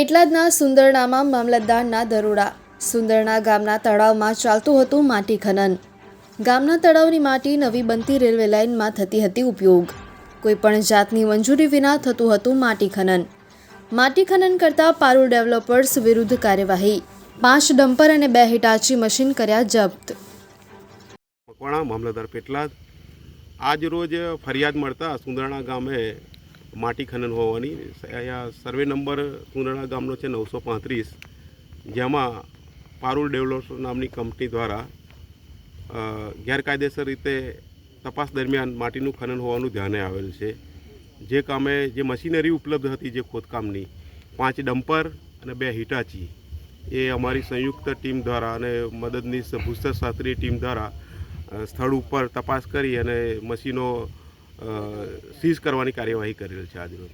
પેટલાદના સુંદરણામાં મામલતદારના દરોડા। સુંદરણા ગામના તળાવમાં ચાલતું હતું માટી ખનન। ગામના તળાવની માટી નવી બનતી રેલવે લાઇનમાં થતી હતી ઉપયોગ। કોઈપણ જાતની મંજૂરી વિના થતું હતું માટી ખનન। માટી ખનન કરતા પારુલ ડેવલપર્સ વિરુદ્ધ કાર્યવાહી। 5 ડમ્પર અને 2 હિટાચી મશીન કર્યા જપ્ત। મકવાણા મામલતદાર પેટલાદ આજ રોજ ફરિયાદ મળતા સુંદરણા ગામે માટી ખનન હોવાની અહીંયા સર્વે નંબર સુંદરણા ગામનો છે 935, જેમાં પારુલ ડેવલપર્સ નામની કંપની દ્વારા ગેરકાયદેસર રીતે તપાસ દરમિયાન માટીનું ખનન હોવાનું ધ્યાને આવેલ છે। જે કામે જે મશીનરી ઉપલબ્ધ હતી જે ખોદકામની 5 ડમ્પર અને 2 હિટાચી એ અમારી સંયુક્ત ટીમ દ્વારા અને મદદનીશ ભૂસ્તર શાસ્ત્રીય ટીમ દ્વારા સ્થળ ઉપર તપાસ કરી અને મશીનો સીઝ કરવાની કાર્યવાહી કરેલ છે આજરોજ।